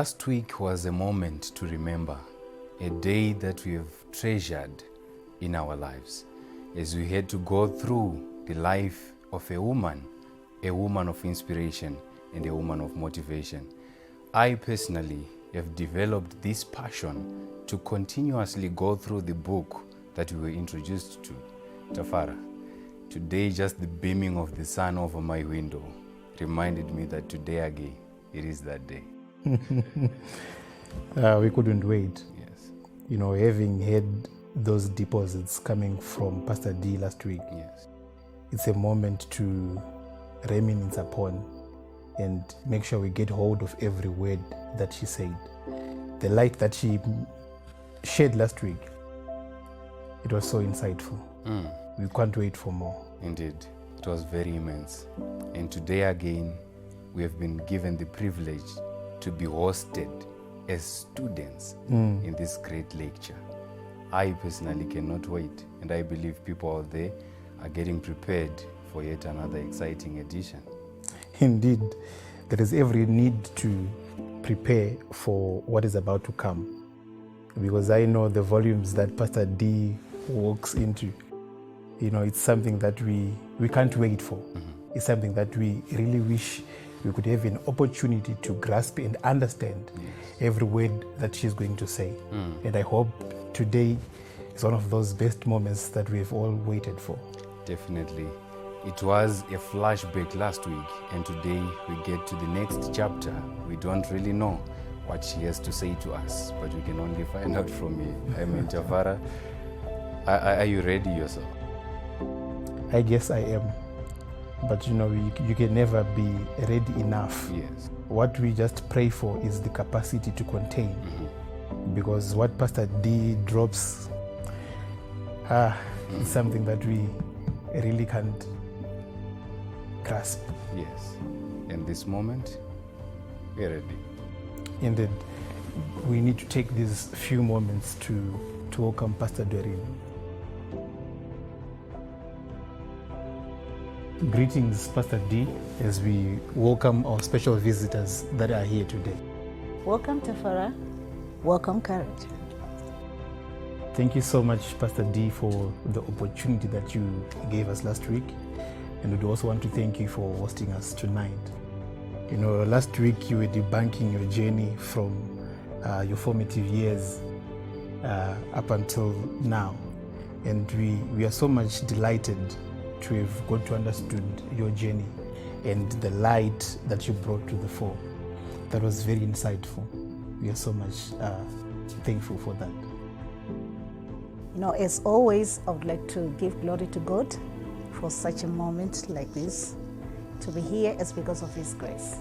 Last week was a moment to remember, a day that we have treasured in our lives, as we had to go through the life of a woman of inspiration and a woman of motivation. I personally have developed this passion to continuously go through the book that we were introduced to, Tafara. Today, just the beaming of the sun over my window reminded me that today again, it is that day. We couldn't wait. Yes. You know, having had those deposits coming from Pastor D last week, Yes. it's a moment to reminisce upon and make sure we get hold of every word that she said. The light that she shared last week, it was so insightful. We can't wait for more. Indeed, it was very immense. And today again, we have been given the privilege to be hosted as students in this great lecture. I personally cannot wait, and I believe people out there are getting prepared for yet another exciting edition. Indeed, there is every need to prepare for what is about to come, because I know the volumes that Pastor D walks into. You know, it's something that we can't wait for. It's something that we really wish we could have an opportunity to grasp and understand every word that she's going to say. And I hope today is one of those best moments that we've all waited for. Definitely. It was a flashback last week, and today we get to the next chapter. We don't really know what she has to say to us, but we can only find out from you. I mean, Tafara, are you ready yourself? I guess I am. But you know, you can never be ready enough. Yes. What we just pray for is the capacity to contain. Because what Pastor D drops is something that we really can't grasp. Yes. In this moment, we're ready. Indeed, we need to take these few moments to welcome Pastor Doren. Greetings, Pastor D, as we welcome our special visitors that are here today. Welcome, Tafara. Welcome, Courage. Thank you so much, Pastor D, for the opportunity that you gave us last week. And we'd also want to thank you for hosting us tonight. You know, last week you were debunking your journey from your formative years up until now. And we are so much delighted to have got to understood your journey and the light that you brought to the fore. That was very insightful. We are so much thankful for that. You know, as always, I would like to give glory to God for such a moment like this. To be here is because of His grace.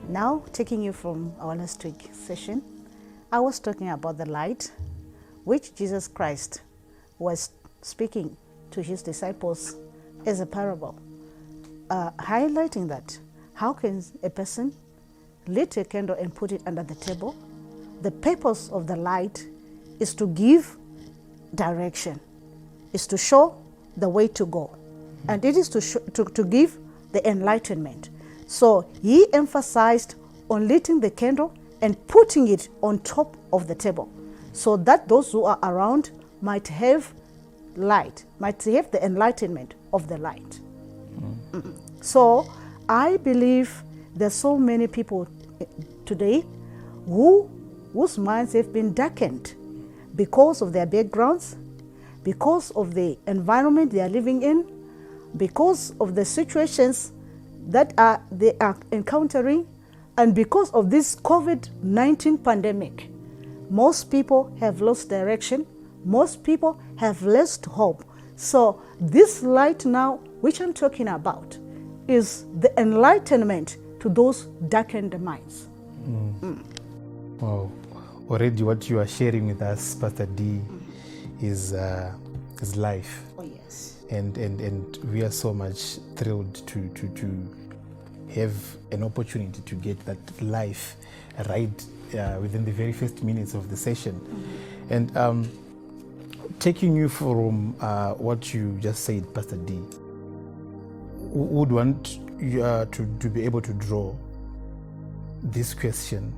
Now, taking you from our last week session, I was talking about the light which Jesus Christ was speaking to His disciples as a parable, highlighting that how can a person lit a candle and put it under the table? The purpose of the light is to give direction, is to show the way to go, and it is to give the enlightenment. So he emphasized on lighting the candle and putting it on top of the table, so that those who are around might have light, might have the enlightenment of the light. So I believe there's so many people today whose minds have been darkened because of their backgrounds, because of the environment they are living in, because of the situations that they are encountering, and because of this COVID-19 pandemic. Most people have lost direction. Most people have lost hope. So this light now, which I'm talking about, is the enlightenment to those darkened minds. Wow. Already what you are sharing with us, Pastor D, is life. Oh, yes. And we are so much thrilled to have an opportunity to get that life right within the very first minutes of the session. And taking you from what you just said, Pastor D, would want you to be able to draw this question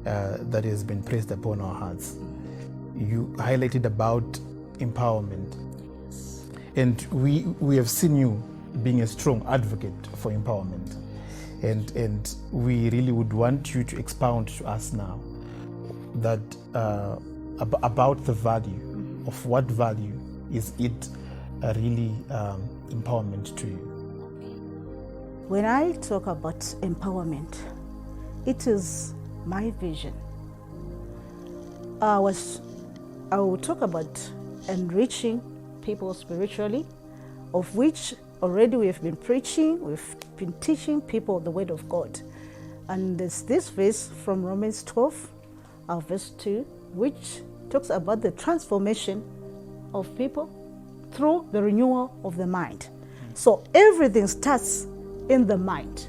that has been placed upon our hearts. You highlighted about empowerment, and we have seen you being a strong advocate for empowerment, and we really would want you to expound to us now that about the value of what value is it really empowerment to you. When I talk about empowerment, it is my vision. I will talk about enriching people spiritually, of which already we have been preaching, we've been teaching people the word of God. And there's this verse from Romans 12, verse 2, which talks about the transformation of people through the renewal of the mind. So everything starts in the mind.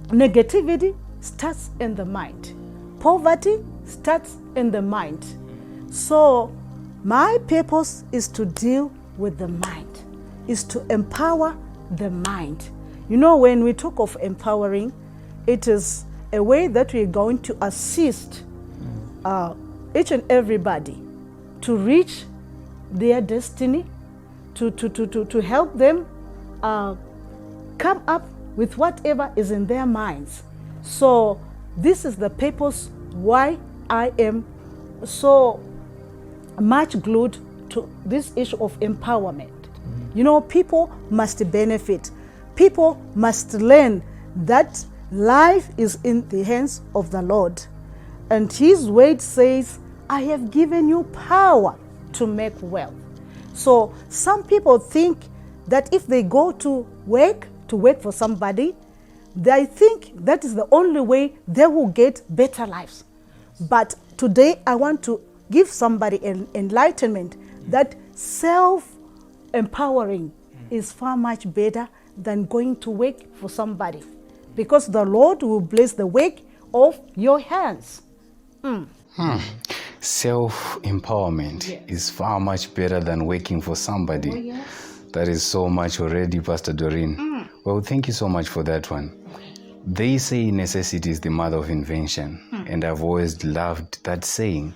Negativity starts in the mind. Poverty starts in the mind. So my purpose is to deal with the mind, is to empower the mind. You know, when we talk of empowering, it is a way that we're going to assist each and everybody to reach their destiny, to help them come up with whatever is in their minds. So this is the purpose why I am so much glued to this issue of empowerment. You know, people must benefit. People must learn that life is in the hands of the Lord. And His word says, I have given you power to make wealth. So some people think that if they go to work for somebody, they think that is the only way they will get better lives. But today I want to give somebody an enlightenment that self-empowering is far much better than going to work for somebody, because the Lord will bless the work of your hands. Self-empowerment is far much better than working for somebody. Oh, yes. That is so much already, Pastor Doren. Well, thank you so much for that one. They say necessity is the mother of invention, and I've always loved that saying.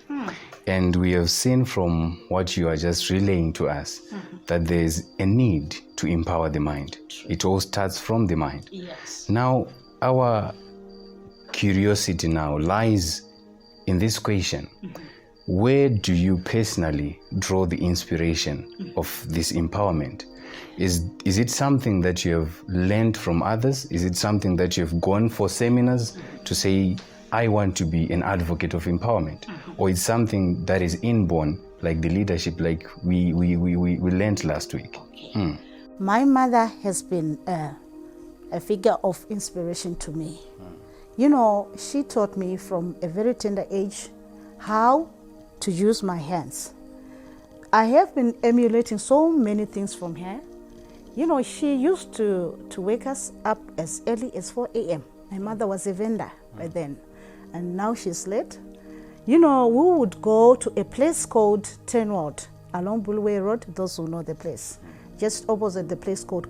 And we have seen from what you are just relaying to us that there's a need to empower the mind. It all starts from the mind. Yes. Now, our curiosity now lies in this question. Where do you personally draw the inspiration of this empowerment? Is it something that you have learned from others? Is it something that you have gone for seminars to say, I want to be an advocate of empowerment? Or it's something that is inborn, like the leadership, like we learned last week? My mother has been a figure of inspiration to me. You know, she taught me from a very tender age how to use my hands. I have been emulating so many things from her. You know, she used to wake us up as early as 4 a.m. My mother was a vendor by then, and now she's late. You know, we would go to a place called Tenward along Bulway Road, those who know the place. Just opposite the place called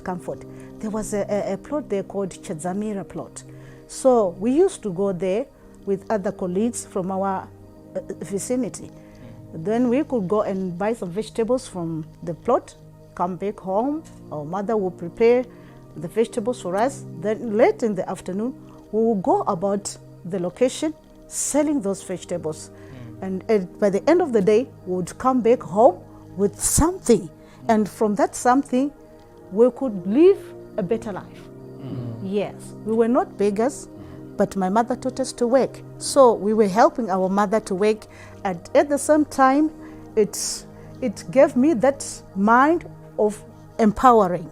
Comfort. There was a plot there called Chedzamira plot. So we used to go there with other colleagues from our vicinity. Then we could go and buy some vegetables from the plot, come back home. Our mother would prepare the vegetables for us. Then late in the afternoon, we would go about the location selling those vegetables. And by the end of the day, we would come back home with something. And from that something, we could live a better life. Yes, we were not beggars, but my mother taught us to work. So we were helping our mother to work. And at the same time, it gave me that mind of empowering.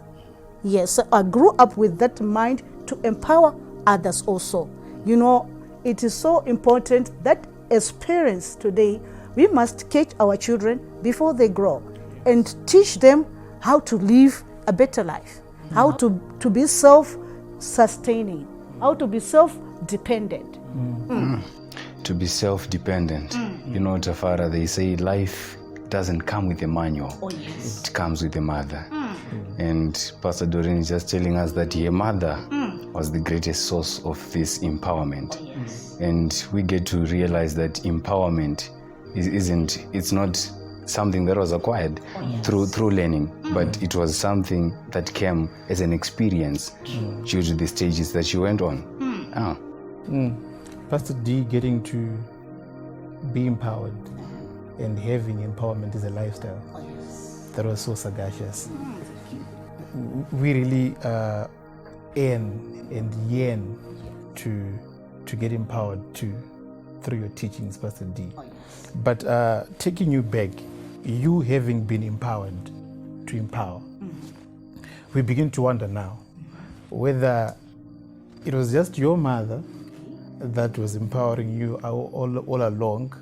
Yes, so I grew up with that mind to empower others also. You know, it is so important that as parents today, we must catch our children before they grow and teach them how to live a better life, how to be self-sustaining, how to be self-dependent. To be self-dependent. You know, Tafara, they say life doesn't come with a manual. Oh, yes. It comes with a mother. And Pastor Doren is just telling us that her mother was the greatest source of this empowerment. Oh, yes. And we get to realize that empowerment it's not something that was acquired through learning, but it was something that came as an experience due to the stages that you went on. Pastor D, getting to be empowered and having empowerment is a lifestyle. Oh, yes. That was so sagacious. We really aim and yearn to get empowered through your teachings, Pastor D. Oh, yes. But taking you back, you having been empowered to empower, we begin to wonder now whether it was just your mother that was empowering you all along,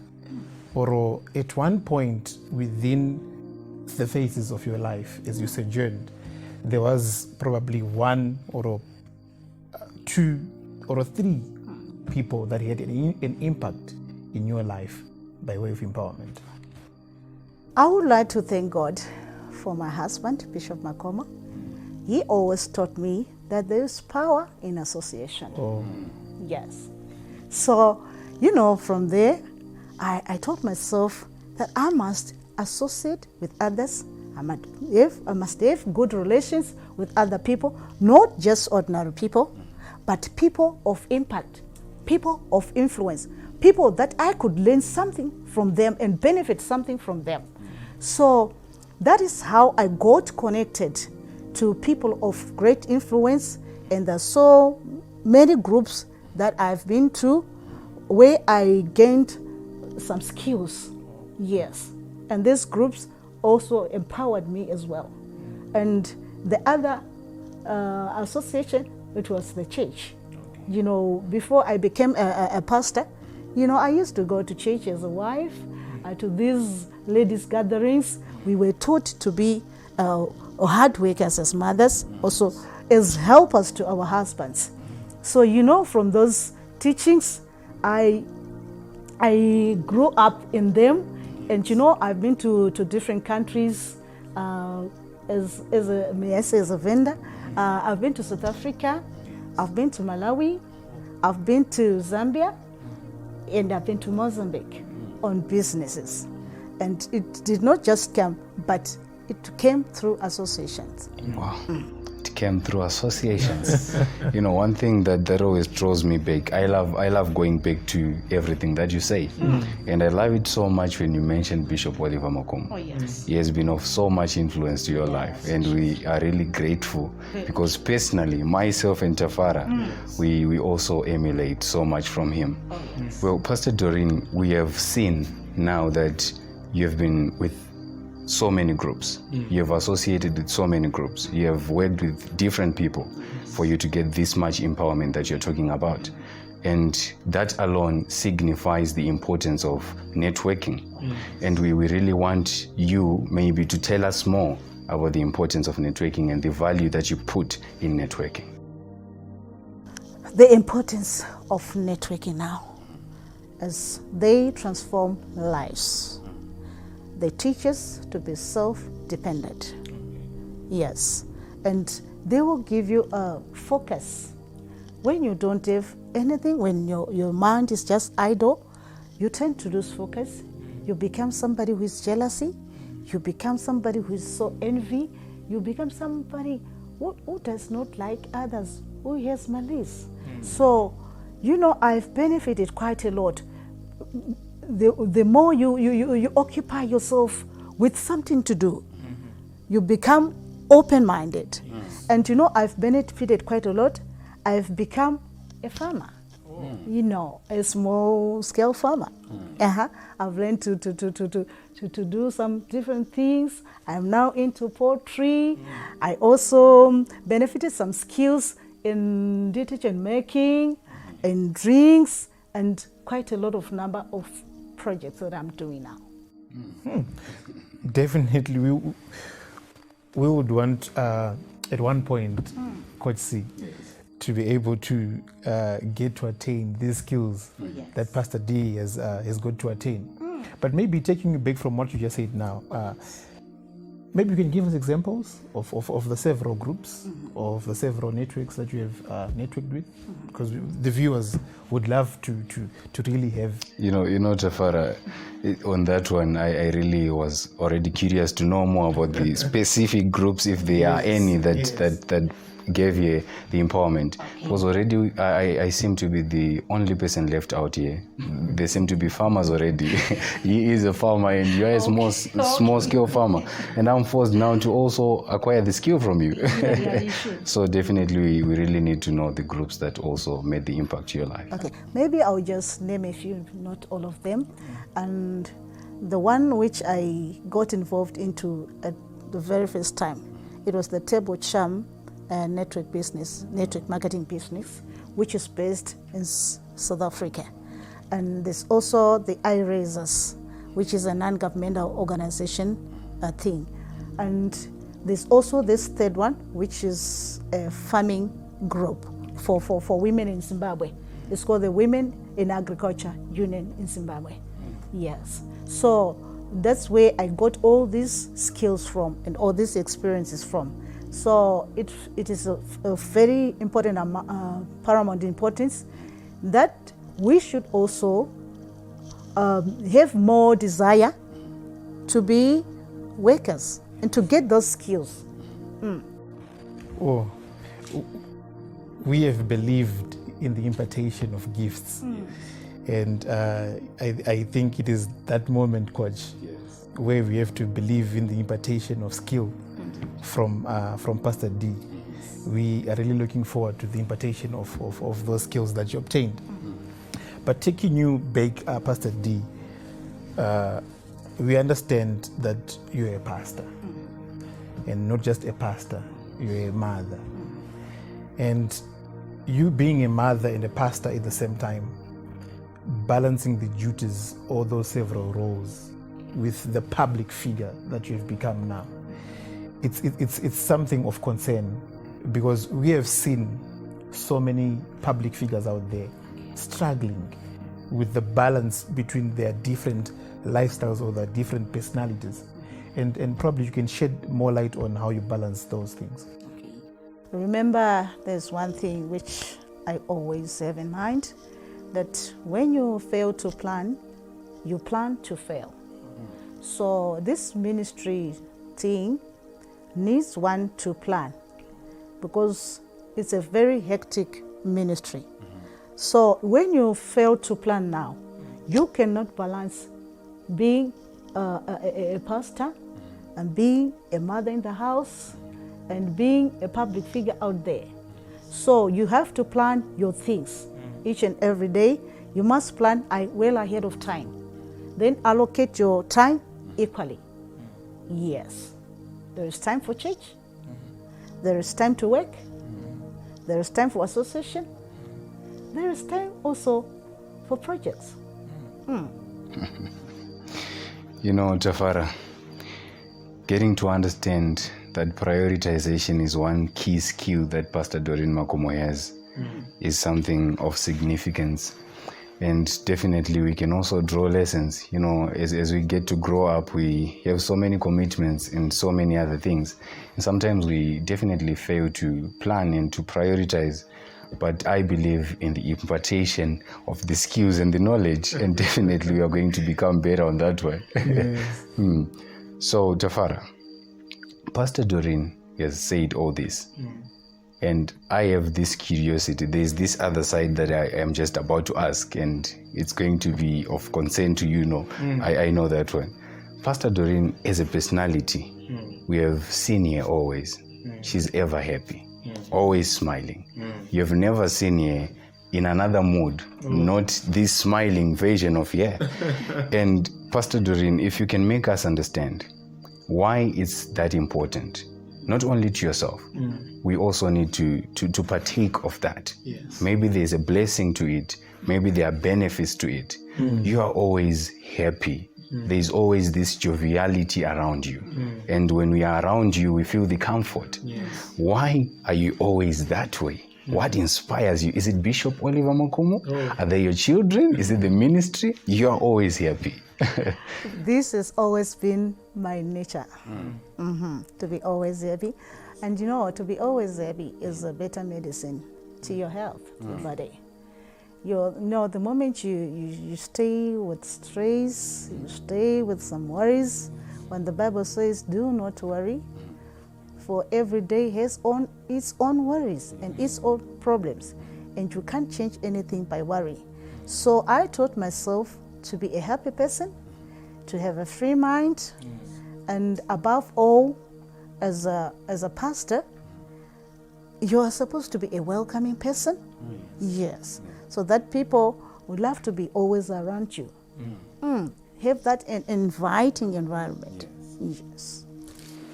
or at one point within the phases of your life as you sojourned, there was probably one or two or three people that had an impact in your life by way of empowerment. I would like to thank God for my husband, Bishop Makomo. He always taught me that there is power in association. Oh. Yes. So, from there, I taught myself that I must associate with others. I must have good relations with other people, not just ordinary people, but people of impact, people of influence, people that I could learn something from them and benefit something from them. So that is how I got connected to people of great influence, and there are so many groups that I've been to where I gained some skills. Yes. And these groups also empowered me as well. And the other association, it was the church. Before I became a pastor, I used to go to church as a wife, to these ladies' gatherings. We were taught to be hard workers as mothers, also as helpers to our husbands. So, from those teachings, I grew up in them. And I've been to different countries as a vendor. I've been to South Africa, I've been to Malawi, I've been to Zambia, and I've been to Mozambique on businesses. And it did not just come, but it came through associations. Wow. It came through associations. One thing that always draws me back, I love going back to everything that you say. And I love it so much when you mentioned Bishop Oliver Makomo. Oh, yes. He has been of so much influence to your life, and we are really grateful because personally, myself and Tafara, we also emulate so much from him. Oh, yes. Well, Pastor Doren, we have seen now that you have been with so many groups. You have associated with so many groups. You have worked with different people for you to get this much empowerment that you're talking about. And that alone signifies the importance of networking. And we really want you maybe to tell us more about the importance of networking and the value that you put in networking. The importance of networking now, as they transform lives. They teach us to be self-dependent. Yes. And they will give you a focus. When you don't have anything, when your mind is just idle, you tend to lose focus. You become somebody who is jealousy. You become somebody who is so envy. You become somebody who does not like others, who has malice. So, I've benefited quite a lot. The more you occupy yourself with something to do, you become open-minded. And I've benefited quite a lot. I've become a farmer, a small-scale farmer. I've learned to do some different things. I'm now into poultry. I also benefited some skills in detergent making, in drinks, and quite a lot of number of projects that I'm doing now. Definitely, we would want at one point, Coach C, to be able to get to attain these skills that Pastor D has got to attain. But maybe taking you back from what you just said now, maybe you can give us examples of the several groups, of the several networks that you have networked with, because the viewers would love to really have. Tafara, on that one, I really was already curious to know more about the specific groups, if there are any that gave you the empowerment. Because already I seem to be the only person left out here. There seem to be farmers already. He is a farmer and you are a small scale farmer. And I'm forced now to also acquire the skill from you. Yeah, you should. So definitely we really need to know the groups that also made the impact to your life. Okay, maybe I'll just name a few, not all of them. And the one which I got involved into at the very first time, it was the Table Charm network marketing business, which is based in South Africa. And there's also the iRaisers, which is a non-governmental organization thing. And there's also this third one, which is a farming group for women in Zimbabwe. It's called the Women in Agriculture Union in Zimbabwe. Yes. So that's where I got all these skills from and all these experiences from. So it is a very important, paramount importance that we should also have more desire to be workers and to get those skills. Oh, we have believed in the impartation of gifts. And I think it is that moment, Coach, where we have to believe in the impartation of skill from Pastor D. We are really looking forward to the impartation of those skills that you obtained. But taking you back, Pastor D, we understand that you're a pastor. And not just a pastor, you're a mother. And you being a mother and a pastor at the same time, balancing the duties, all those several roles, with the public figure that you've become now, it's something of concern, because we have seen so many public figures out there struggling with the balance between their different lifestyles or their different personalities. And probably you can shed more light on how you balance those things. Remember, there's one thing which I always have in mind, that when you fail to plan, you plan to fail. So this ministry thing needs one to plan, because it's a very hectic ministry. So when you fail to plan now, you cannot balance being a pastor and being a mother in the house and being a public figure out there. So you have to plan your things each and every day. You must plan well ahead of time. Then allocate your time equally. Yes. There is time for church. There is time to work. There is time for association. There is time also for projects. Tafara, getting to understand that prioritization is one key skill that Pastor Doren Makomo has is something of significance. And definitely we can also draw lessons. As we get to grow up, we have so many commitments and so many other things. And sometimes we definitely fail to plan and to prioritize. But I believe in the impartation of the skills and the knowledge, and definitely we are going to become better on that one. Yes. So, Tafara, Pastor Doren has said all this. And I have this curiosity. There's this other side that I am just about to ask, and it's going to be of concern to you. I know that one. Pastor Doren, as a personality, we have seen her always. She's ever happy, always smiling. You've never seen her in another mood, not this smiling version of her. And Pastor Doren, if you can make us understand why it's that important, not only to yourself, we also need to partake of that. Yes. Maybe there's a blessing to it. Maybe there are benefits to it. You are always happy. There's always this joviality around you. And when we are around you, we feel the comfort. Yes. Why are you always that way? What inspires you? Is it Bishop Oliver Makomo? Are they your children? Is it the ministry? You are always happy. This has always been my nature, to be always happy. And you know, to be always happy is a better medicine to your health, to your body. The moment you stay with stress, you stay with some worries, when the Bible says, do not worry, for every day has its own worries and its own problems, and you can't change anything by worry. So I taught myself to be a happy person, to have a free mind, and above all, as a pastor, you are supposed to be a welcoming person. Yes, so that people would love to be always around you. Have that an inviting environment. Yes.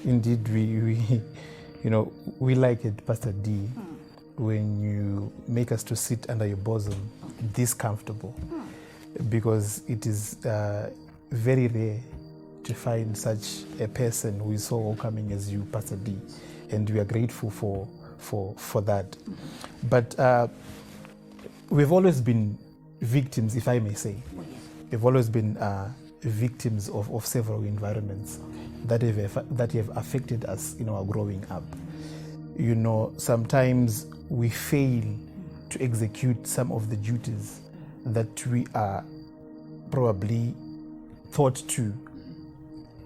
Indeed, we like it, Pastor D, when you make us to sit under your bosom this comfortable, because it is very rare to find such a person who is so welcoming as you, Pastor D, and we are grateful for that. But we've always been victims, if I may say. We've always been victims of several environments that have affected us in our growing up. You know, sometimes we fail to execute some of the duties that we are probably thought to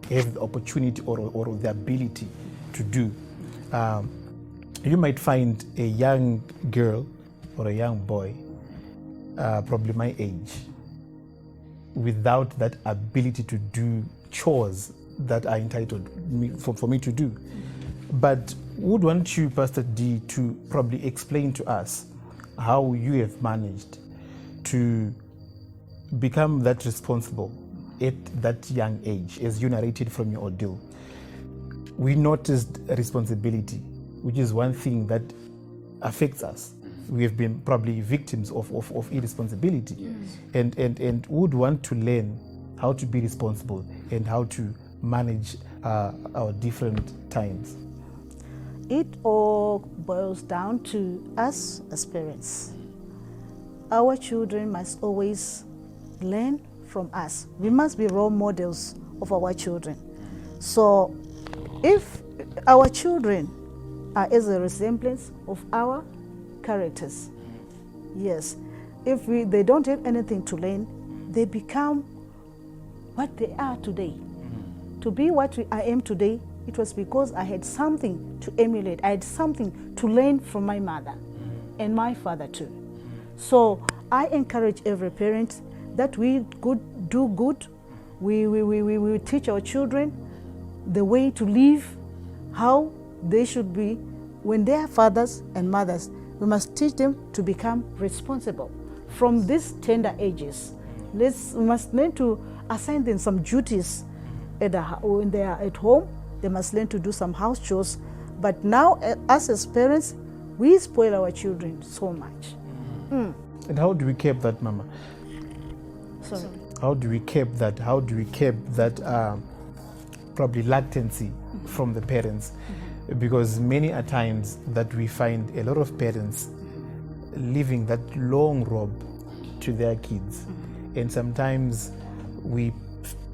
have the opportunity or the ability to do. You might find a young girl or a young boy, probably my age, without that ability to do chores that are entitled for me to do. But would want you, Pastor D, to probably explain to us how you have managed to become that responsible at that young age, as you narrated from your ordeal. We noticed responsibility, which is one thing that affects us. We have been probably victims of irresponsibility. Yes. And would want to learn how to be responsible and how to manage our different times. It all boils down to us as parents. Our children must always learn from us. We must be role models of our children. So if our children are as a resemblance of our characters, yes, if they don't have anything to learn, they become what they are today. To be what I am today, it was because I had something to emulate. I had something to learn from my mother and my father too. So I encourage every parent that we do good. We teach our children the way to live, how they should be. When they are fathers and mothers, we must teach them to become responsible from these tender ages. We must learn to assign them some duties. When they are at home, they must learn to do some house chores. But now, us as parents, we spoil our children so much. And how do we keep that, Mama? Sorry. How do we keep that? How do we keep that probably latency from the parents? Because many a times that we find a lot of parents leaving that long robe to their kids, and sometimes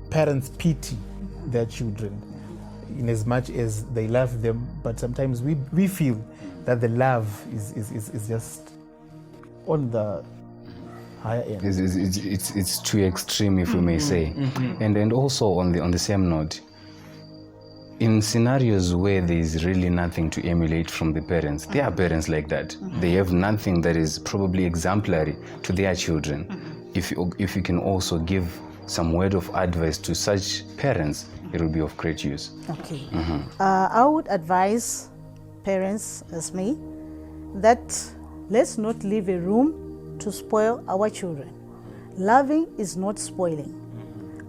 parents pity their children in as much as they love them, but sometimes we feel that the love is just on the higher end. It's too extreme, if we may say. And also on the same note, in scenarios where there is really nothing to emulate from the parents, there are parents like that. They have nothing that is probably exemplary to their children. If you can also give some word of advice to such parents, it will be of great use. Okay. I would advise parents as me that let's not leave a room to spoil our children. Loving is not spoiling.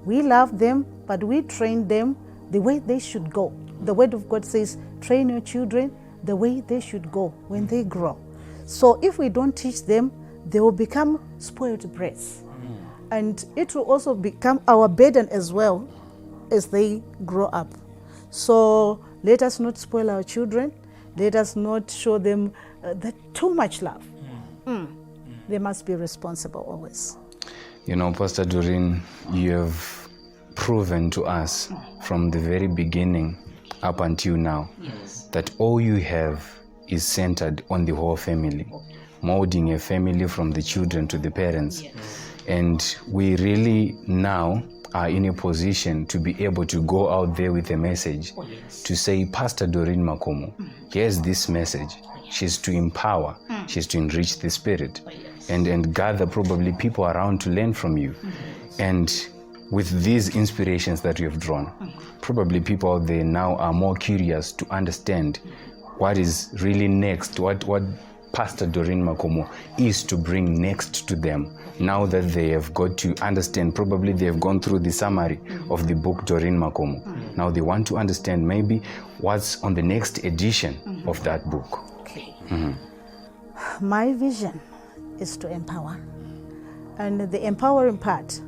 We love them, but we train them the way they should go. The word of God says, train your children the way they should go when they grow. So if we don't teach them, they will become spoiled brats. And it will also become our burden as well as they grow up. So let us not spoil our children. Let us not show them too much love. They must be responsible always. You know, Pastor Doren, you have proven to us from the very beginning up until now that all you have is centered on the whole family, molding a family from the children to the parents. And we really now are in a position to be able to go out there with a message to say, Pastor Doren Makomo, here's this message. She's to empower, she's to enrich the spirit, and gather probably people around to learn from you. And with these inspirations that you have drawn, probably people out there now are more curious to understand what is really next, what Pastor Doren Makomo is to bring next to them. Now that they have got to understand, probably they have gone through the summary of the book Doren Makomo. Now they want to understand maybe what's on the next edition of that book. My vision is to empower. And the empowering part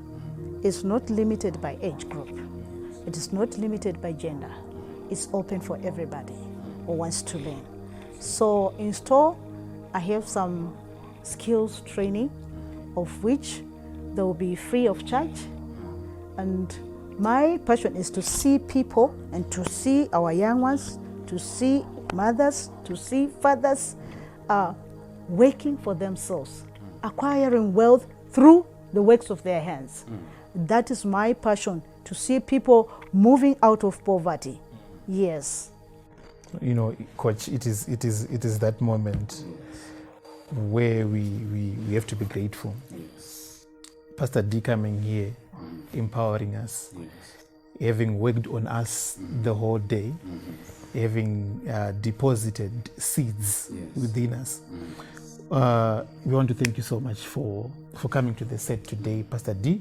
is not limited by age group. It is not limited by gender. It's open for everybody who wants to learn. So in store, I have some skills training, of which they will be free of charge. And my passion is to see people and to see our young ones, to see mothers, to see fathers working for themselves, acquiring wealth through the works of their hands. That is my passion, to see people moving out of poverty. Yes. You know, Coach, it is that moment where we have to be grateful. Pastor D coming here, empowering us, having worked on us the whole day, having deposited seeds within us. We want to thank you so much for coming to the set today, Pastor D.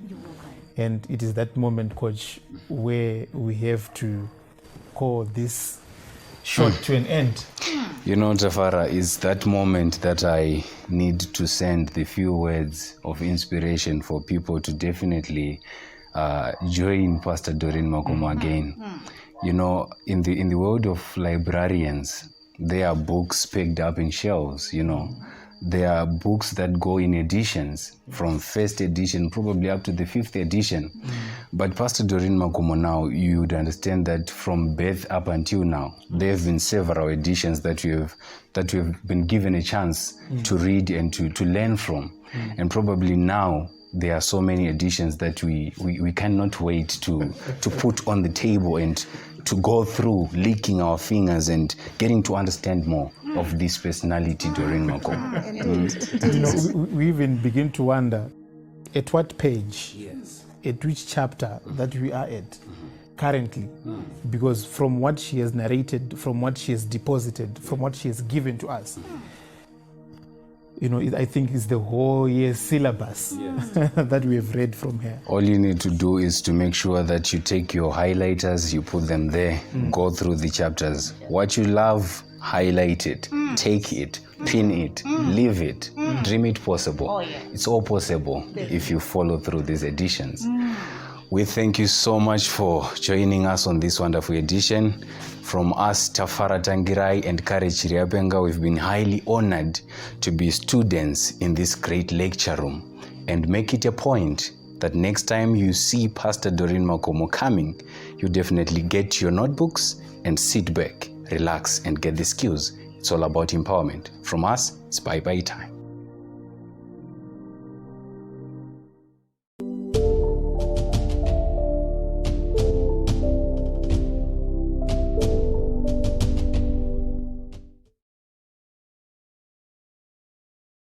And it is that moment, Coach, where we have to call this short to an end. You know, Tafara, it's that moment that I need to send the few words of inspiration for people to definitely join Pastor Doren Makomo again. You know, in the world of librarians, there are books picked up in shelves, you know. There are books that go in editions, from first edition probably up to the 5th edition. But Pastor Doren Makomo, now you would understand that from birth up until now, there have been several editions that you have been given a chance to read and to learn from. And probably now there are so many editions that we cannot wait to put on the table and to go through, licking our fingers and getting to understand more of this personality, Doren Makomo. You know, we even begin to wonder at what page, at which chapter that we are at currently, because from what she has narrated, from what she has deposited, from what she has given to us, you know, I think it's the whole year's syllabus that we have read from her. All you need to do is to make sure that you take your highlighters, you put them there, go through the chapters. What you love, highlight it, take it, pin it, leave it, dream it possible. It's all possible if you follow through these editions. We thank you so much for joining us on this wonderful edition. From us, Tafara Tangirai and Kare Chiriapenga, we've been highly honored to be students in this great lecture room, and make it a point that next time you see Pastor Doren Makomo coming, you definitely get your notebooks and sit back, relax, and get the skills. It's all about empowerment. From us, it's bye-bye time.